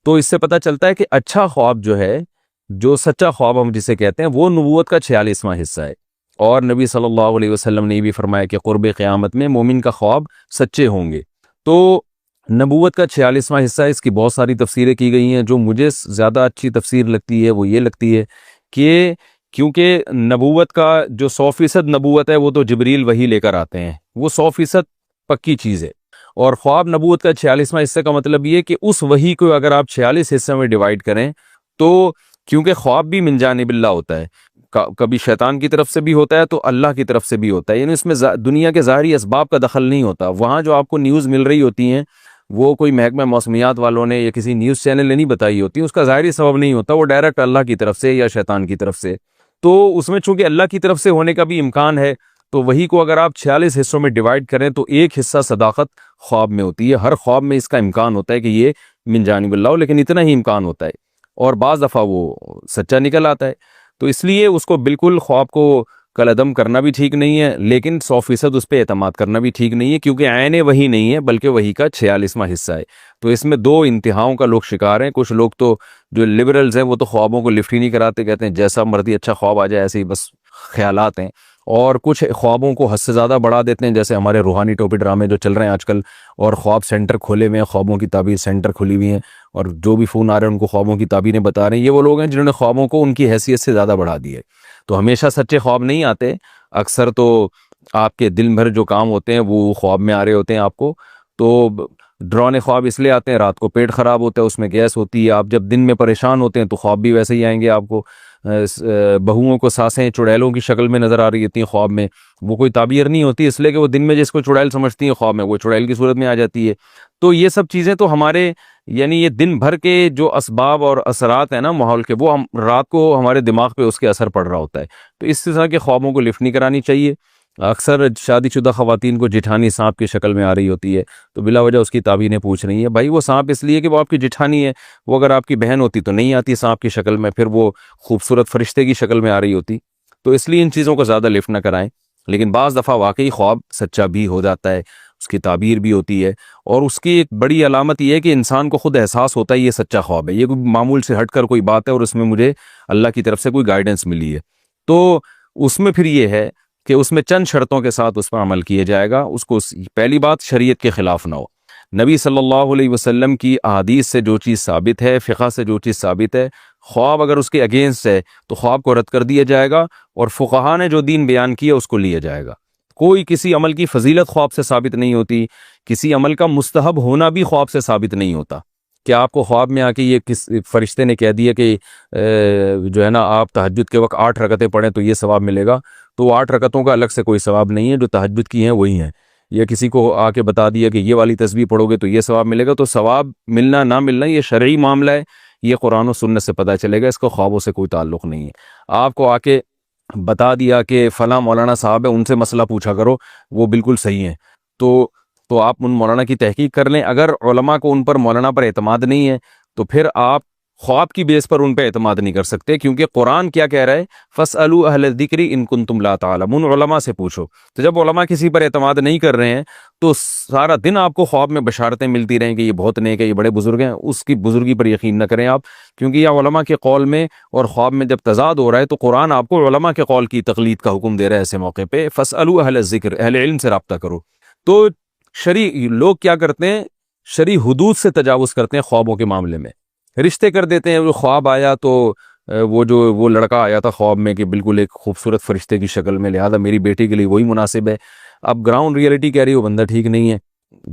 تو اس سے پتہ چلتا ہے کہ اچھا خواب جو ہے، جو سچا خواب ہم جسے کہتے ہیں، وہ نبوت کا 46واں حصہ ہے۔ اور نبی صلی اللہ علیہ وسلم نے یہ بھی فرمایا کہ قرب قیامت میں مومن کا خواب سچے ہوں گے۔ تو نبوت کا 46واں حصہ ہے، اس کی بہت ساری تفسیریں کی گئی ہیں۔ جو مجھے زیادہ اچھی تفسیر لگتی ہے وہ یہ لگتی ہے کہ کیونکہ نبوت کا جو 100% نبوت ہے وہ تو جبریل وحی لے کر آتے ہیں، وہ 100% پکی چیز ہے۔ اور خواب نبوت کا 46واں حصہ کا مطلب یہ کہ اس وحی کو اگر آپ 46 حصے میں ڈیوائیڈ کریں تو، کیونکہ خواب بھی من جانب اللہ ہوتا ہے، کبھی شیطان کی طرف سے بھی ہوتا ہے تو اللہ کی طرف سے بھی ہوتا ہے، یعنی اس میں دنیا کے ظاہری اسباب کا دخل نہیں ہوتا۔ وہاں جو آپ کو نیوز مل رہی ہوتی ہیں وہ کوئی محکمہ موسمیات والوں نے یا کسی نیوز چینل نے نہیں بتائی ہوتی، اس کا ظاہری سبب نہیں ہوتا، وہ ڈائریکٹ اللہ کی طرف سے یا شیطان کی طرف سے۔ تو اس میں چونکہ اللہ کی طرف سے ہونے کا بھی امکان ہے، تو وہی کو اگر آپ 46 حصوں میں ڈیوائیڈ کریں تو ایک حصہ صداقت خواب میں ہوتی ہے۔ ہر خواب میں اس کا امکان ہوتا ہے کہ یہ من جانب اللہ ہو، لیکن اتنا ہی امکان ہوتا ہے، اور بعض دفعہ وہ سچا نکل آتا ہے۔ تو اس لیے اس کو بالکل خواب کو کالعدم کرنا بھی ٹھیک نہیں ہے، لیکن 100% اس پہ اعتماد کرنا بھی ٹھیک نہیں ہے، کیونکہ عین وہی نہیں ہے بلکہ وہی کا 46واں حصہ ہے۔ تو اس میں دو انتہاؤں کا لوگ شکار ہیں۔ کچھ لوگ تو جو لبرلز ہیں وہ تو خوابوں کو لفٹ ہی نہیں کراتے، کہتے ہیں جیسا مرضی اچھا خواب آ جائے، ایسے ہی بس خیالات ہیں۔ اور کچھ خوابوں کو حد سے زیادہ بڑھا دیتے ہیں، جیسے ہمارے روحانی ٹوپی ڈرامے جو چل رہے ہیں آج کل، اور خواب سینٹر کھولے ہوئے ہیں، خوابوں کی تعبیر سینٹر کھلی ہوئی ہیں، اور جو بھی فون آ رہے ہیں ان کو خوابوں کی تعبیریں بتا رہے ہیں۔ یہ وہ لوگ ہیں جنہوں نے خوابوں کو ان کی حیثیت سے زیادہ بڑھا دی ہے۔ تو ہمیشہ سچے خواب نہیں آتے، اکثر تو آپ کے دن بھر جو کام ہوتے ہیں وہ خواب میں آ رہے ہوتے ہیں آپ کو۔ تو ڈرانے خواب اس لیے آتے ہیں، رات کو پیٹ خراب ہوتا ہے، اس میں گیس ہوتی ہے، آپ جب دن میں پریشان ہوتے ہیں تو خواب بھی ویسے ہی آئیں گے آپ کو۔ بہوؤں کو سانسیں چڑیلوں کی شکل میں نظر آ رہی ہوتی ہیں خواب میں، وہ کوئی تعبیر نہیں ہوتی، اس لیے کہ وہ دن میں جس کو چڑیل سمجھتی ہیں خواب میں وہ چڑیل کی صورت میں آ جاتی ہے۔ تو یہ سب چیزیں تو ہمارے یعنی یہ دن بھر کے جو اسباب اور اثرات ہیں نا ماحول کے، وہ ہم رات کو ہمارے دماغ پہ اس کے اثر پڑ رہا ہوتا ہے۔ تو اس طرح کے خوابوں کو لفٹ نہیں کرانی چاہیے۔ اکثر شادی شدہ خواتین کو جٹھانی سانپ کی شکل میں آ رہی ہوتی ہے، تو بلا وجہ اس کی تعبیریں پوچھ رہی ہیں۔ بھائی وہ سانپ اس لیے کہ وہ آپ کی جٹھانی ہے، وہ اگر آپ کی بہن ہوتی تو نہیں آتی سانپ کی شکل میں، پھر وہ خوبصورت فرشتے کی شکل میں آ رہی ہوتی۔ تو اس لیے ان چیزوں کو زیادہ لفٹ نہ کرائیں۔ لیکن بعض دفعہ واقعی خواب سچا بھی ہو جاتا ہے، اس کی تعبیر بھی ہوتی ہے، اور اس کی ایک بڑی علامت یہ ہے کہ انسان کو خود احساس ہوتا ہے یہ سچا خواب ہے، یہ کوئی معمول سے ہٹ کر کوئی بات ہے اور اس میں مجھے اللہ کی طرف سے کوئی گائیڈنس ملی ہے۔ تو اس میں پھر یہ ہے کہ اس میں چند شرطوں کے ساتھ اس پر عمل کیا جائے گا۔ اس کو پہلی بات شریعت کے خلاف نہ ہو، نبی صلی اللہ علیہ وسلم کی احادیث سے جو چیز ثابت ہے، فقہ سے جو چیز ثابت ہے، خواب اگر اس کے اگینسٹ ہے تو خواب کو رد کر دیا جائے گا، اور فقہا نے جو دین بیان کیا اس کو لیا جائے گا۔ کوئی کسی عمل کی فضیلت خواب سے ثابت نہیں ہوتی، کسی عمل کا مستحب ہونا بھی خواب سے ثابت نہیں ہوتا کہ آپ کو خواب میں آ کے یہ کس فرشتے نے کہہ دیا کہ جو ہے نا آپ تہجد کے وقت 8 رکعتیں پڑھیں تو یہ ثواب ملے گا، تو 8 رکعتوں کا الگ سے کوئی ثواب نہیں ہے، جو تہجد کی ہیں وہی ہیں۔ یا کسی کو آ کے بتا دیا کہ یہ والی تسبیح پڑھو گے تو یہ ثواب ملے گا، تو ثواب ملنا نہ ملنا یہ شرعی معاملہ ہے، یہ قرآن و سنت سے پتہ چلے گا، اس کو خوابوں سے کوئی تعلق نہیں ہے۔ آپ کو آ کے بتا دیا کہ فلاں مولانا صاحب ہے ان سے مسئلہ پوچھا کرو، وہ بالکل صحیح ہیں، تو آپ ان مولانا کی تحقیق کر لیں۔ اگر علماء کو ان پر مولانا پر اعتماد نہیں ہے تو پھر آپ خواب کی بیس پر ان پہ اعتماد نہیں کر سکتے، کیونکہ قرآن کیا کہہ رہا ہے، فَاسْأَلُوا أَهْلَ الذِّكْرِ إِن كُنتُمْ لَا تَعْلَمُونَ، علماء سے پوچھو۔ تو جب علماء کسی پر اعتماد نہیں کر رہے ہیں تو سارا دن آپ کو خواب میں بشارتیں ملتی رہیں کہ یہ بہت نیک ہے، یہ بڑے بزرگ ہیں، اس کی بزرگی پر یقین نہ کریں آپ، کیونکہ یہ علماء کے قول میں اور خواب میں جب تضاد ہو رہا ہے تو قرآن آپ کو علماء کے قول کی تقلید کا حکم دے رہا ہے۔ ایسے موقع پہ فَاسْأَلُوا أَهْلَ الذِّكْرِ، اہل علم سے رابطہ کرو۔ تو شرعی لوگ کیا کرتے ہیں، شرعی حدود سے تجاوز کرتے ہیں خوابوں کے معاملے میں، رشتے کر دیتے ہیں۔ وہ خواب آیا تو وہ لڑکا آیا تھا خواب میں کہ بالکل ایک خوبصورت فرشتے کی شکل میں، لہذا میری بیٹی کے لیے وہی مناسب ہے۔ اب گراؤنڈ ریئلٹی کہہ رہی ہے وہ بندہ ٹھیک نہیں ہے،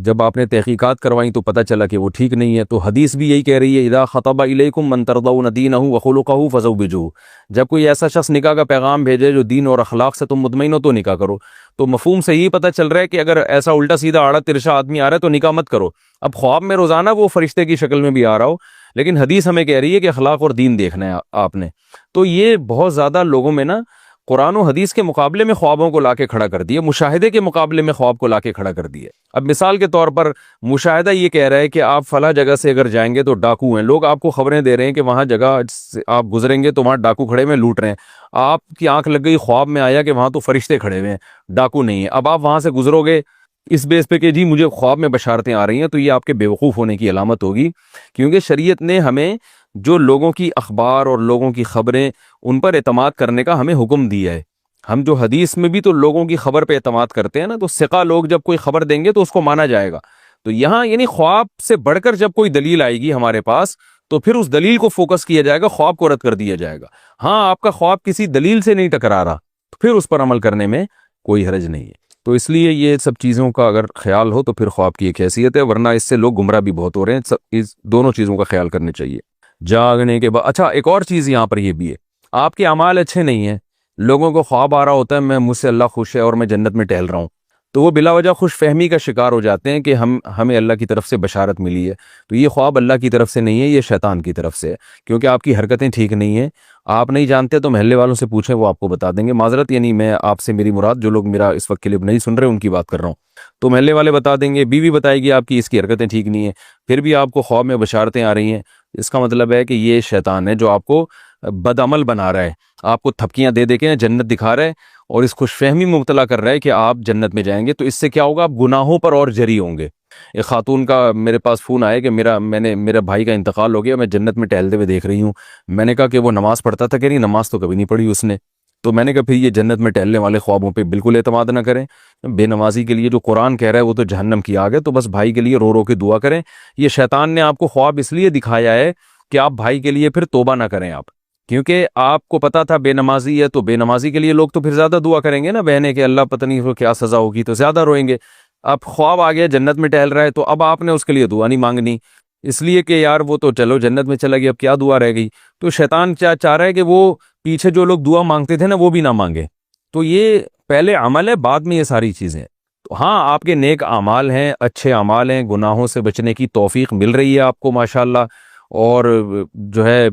جب آپ نے تحقیقات کروائیں تو پتہ چلا کہ وہ ٹھیک نہیں ہے۔ تو حدیث بھی یہی کہہ رہی ہے، اذا خطب الیکم من ترضون دینہ وخلقہ فزوجوہ، جب کوئی ایسا شخص نکاح کا پیغام بھیجے جو دین اور اخلاق سے تم مطمئن ہو تو نکاح کرو۔ تو مفہوم سے یہی پتہ چل رہا ہے کہ اگر ایسا الٹا سیدھا آڑا ترشا آدمی آ رہا ہے تو نکاح مت کرو۔ اب خواب میں روزانہ وہ فرشتے کی شکل میں بھی آ رہا ہو، لیکن حدیث ہمیں کہہ رہی ہے کہ اخلاق اور دین دیکھنا ہے آپ نے۔ تو یہ بہت زیادہ لوگوں میں نا قرآن و حدیث کے مقابلے میں خوابوں کو لا کے کھڑا کر دیا، مشاہدے کے مقابلے میں خواب کو لا کے کھڑا کر دیا۔ اب مثال کے طور پر مشاہدہ یہ کہہ رہا ہے کہ آپ فلاں جگہ سے اگر جائیں گے تو ڈاکو ہیں، لوگ آپ کو خبریں دے رہے ہیں کہ وہاں جگہ سے آپ گزریں گے تو وہاں ڈاکو کھڑے ہوئے لوٹ رہے ہیں، آپ کی آنکھ لگ گئی، خواب میں آیا کہ وہاں تو فرشتے کھڑے ہوئے ہیں، ڈاکو نہیں ہے۔ اب آپ وہاں سے گزرو گے اس بیس پہ کہ جی مجھے خواب میں بشارتیں آ رہی ہیں، تو یہ آپ کے بیوقوف ہونے کی علامت ہوگی، کیونکہ شریعت نے ہمیں جو لوگوں کی اخبار اور لوگوں کی خبریں ان پر اعتماد کرنے کا ہمیں حکم دیا ہے۔ ہم جو حدیث میں بھی تو لوگوں کی خبر پہ اعتماد کرتے ہیں نا، تو ثقہ لوگ جب کوئی خبر دیں گے تو اس کو مانا جائے گا۔ تو یہاں یعنی خواب سے بڑھ کر جب کوئی دلیل آئے گی ہمارے پاس تو پھر اس دلیل کو فوکس کیا جائے گا، خواب کو رد کر دیا جائے گا۔ ہاں آپ کا خواب کسی دلیل سے نہیں ٹکرا رہا تو پھر اس پر عمل کرنے میں کوئی حرج نہیں ہے۔ تو اس لیے یہ سب چیزوں کا اگر خیال ہو تو پھر خواب کی ایک حیثیت ہے، ورنہ اس سے لوگ گمراہ بھی بہت ہو رہے ہیں۔ اس دونوں چیزوں کا خیال کرنے چاہیے جاگنے کے بعد۔ اچھا ایک اور چیز یہاں پر یہ بھی ہے، آپ کے اعمال اچھے نہیں ہیں، لوگوں کو خواب آ رہا ہوتا ہے میں مجھ سے اللہ خوش ہے اور میں جنت میں ٹہل رہا ہوں، تو وہ بلا وجہ خوش فہمی کا شکار ہو جاتے ہیں کہ ہمیں اللہ کی طرف سے بشارت ملی ہے۔ تو یہ خواب اللہ کی طرف سے نہیں ہے، یہ شیطان کی طرف سے ہے، کیونکہ آپ کی حرکتیں ٹھیک نہیں ہیں۔ آپ نہیں جانتے تو محلے والوں سے پوچھیں، وہ آپ کو بتا دیں گے۔ معذرت یعنی میں آپ سے میری مراد جو لوگ میرا اس وقت کے لیے نہیں سن رہے ان کی بات کر رہا ہوں، تو محلے والے بتا دیں گے، بیوی بتائے گی آپ کی اس کی حرکتیں ٹھیک نہیں ہیں، پھر بھی آپ کو خواب میں بشارتیں آ رہی ہیں، اس کا مطلب ہے کہ یہ شیطان ہے جو آپ کو بدعمل بنا رہا ہے، آپ کو تھپکیاں دے دے کے جنت دکھا رہا ہے اور اس خوش فہمی میں مبتلا کر رہا ہے کہ آپ جنت میں جائیں گے۔ تو اس سے کیا ہوگا، آپ گناہوں پر اور جری ہوں گے۔ ایک خاتون کا میرے پاس فون آیا کہ میرے بھائی کا انتقال ہو گیا، میں جنت میں ٹہلتے ہوئے دیکھ رہی ہوں۔ میں نے کہا کہ وہ نماز پڑھتا تھا کہ نہیں، نماز تو کبھی نہیں پڑھی اس نے۔ تو میں نے کہا پھر یہ جنت میں ٹہلنے والے خوابوں پہ بالکل اعتماد نہ کریں۔ بے نمازی کے لیے جو قرآن کہہ رہا ہے وہ تو جہنم کی آگ ہے، تو بس بھائی کے لیے رو رو کے دعا کریں۔ یہ شیطان نے آپ کو خواب اس لیے دکھایا ہے کہ آپ بھائی کے لیے پھر توبہ نہ کریں آپ، کیونکہ آپ کو پتا تھا بے نمازی ہے، تو بے نمازی کے لیے لوگ تو پھر زیادہ دعا کریں گے نا، بہنیں کہ اللہ پتہ نہیں کیا سزا ہوگی، تو زیادہ روئیں گے۔ اب خواب آ گیا جنت میں ٹہل رہا ہے تو اب آپ نے اس کے لیے دعا نہیں مانگنی، اس لیے کہ یار وہ تو چلو جنت میں چلا گیا، اب کیا دعا رہ گئی۔ تو شیطان چاہ رہا ہے کہ وہ پیچھے جو لوگ دعا مانگتے تھے نا وہ بھی نہ مانگے۔ تو یہ پہلے عمل ہے، بعد میں یہ ساری چیزیں۔ تو ہاں آپ کے نیک اعمال ہیں، اچھے اعمال ہیں، گناہوں سے بچنے کی توفیق مل رہی ہے آپ کو ماشاءاللہ، اور جو ہے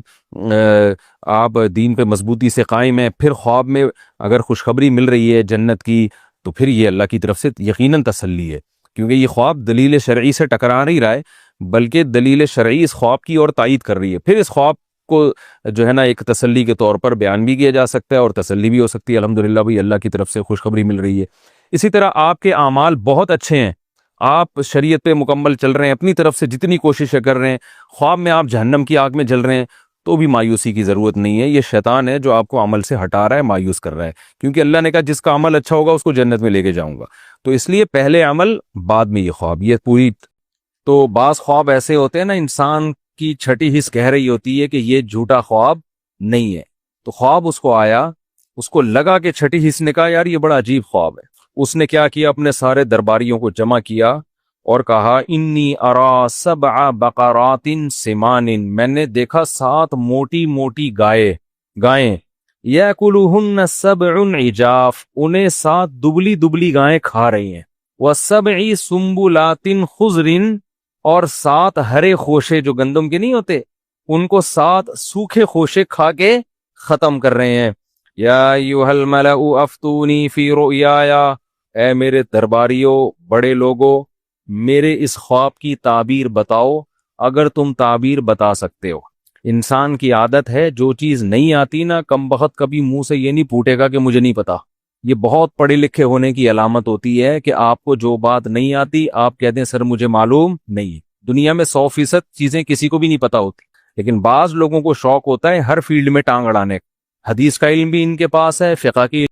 آپ دین پہ مضبوطی سے قائم ہیں، پھر خواب میں اگر خوشخبری مل رہی ہے جنت کی تو پھر یہ اللہ کی طرف سے یقیناً تسلی ہے، کیونکہ یہ خواب دلیل شرعی سے ٹکرا نہیں رہا ہے، بلکہ دلیل شرعی اس خواب کی اور تائید کر رہی ہے۔ پھر اس خواب کو جو ہے نا ایک تسلی کے طور پر بیان بھی کیا جا سکتا ہے اور تسلی بھی ہو سکتی ہے، الحمدللہ بھئی اللہ کی طرف سے خوشخبری مل رہی ہے۔ اسی طرح آپ کے اعمال بہت اچھے ہیں، آپ شریعت پہ مکمل چل رہے ہیں، اپنی طرف سے جتنی کوششیں کر رہے ہیں، خواب میں آپ جہنم کی آگ میں جل رہے ہیں، تو بھی مایوسی کی ضرورت نہیں ہے۔ یہ شیطان ہے جو آپ کو عمل سے ہٹا رہا ہے، مایوس کر رہا ہے، کیونکہ اللہ نے کہا جس کا عمل اچھا ہوگا اس کو جنت میں لے کے جاؤں گا۔ تو اس لیے پہلے عمل بعد میں یہ خواب، یہ پوری۔ تو بعض خواب ایسے ہوتے ہیں نا، انسان کی چھٹی حس کہہ رہی ہوتی ہے کہ یہ جھوٹا خواب نہیں ہے، تو خواب اس کو آیا، اس کو لگا کہ چھٹی حس نے کہا یار یہ بڑا عجیب خواب ہے۔ اس نے کیا کیا، اپنے سارے درباریوں کو جمع کیا اور کہا انی ارا سبع بقرات سمان، میں نے دیکھا 7 موٹی موٹی گائیں، یاکلوہن سبع عجاف، انہیں 7 دبلی دبلی گائیں کھا رہی ہیں، وسبع سنبلات خضر، اور 7 ہرے خوشے جو گندم کے نہیں ہوتے ان کو 7 سوکھے خوشے کھا کے ختم کر رہے ہیں۔ یا ایھا الملأ افتونی فی رؤیایا، اے میرے درباریوں، بڑے لوگوں، میرے اس خواب کی تعبیر بتاؤ اگر تم تعبیر بتا سکتے ہو۔ انسان کی عادت ہے جو چیز نہیں آتی نا، کم بخت کبھی منہ سے یہ نہیں پھوٹے گا کہ مجھے نہیں پتا۔ یہ بہت پڑھے لکھے ہونے کی علامت ہوتی ہے کہ آپ کو جو بات نہیں آتی آپ کہتے ہیں سر مجھے معلوم نہیں۔ دنیا میں 100% چیزیں کسی کو بھی نہیں پتا ہوتی، لیکن بعض لوگوں کو شوق ہوتا ہے ہر فیلڈ میں ٹانگ اڑانے کا۔ حدیث کا علم بھی ان کے پاس ہے، فقہ کی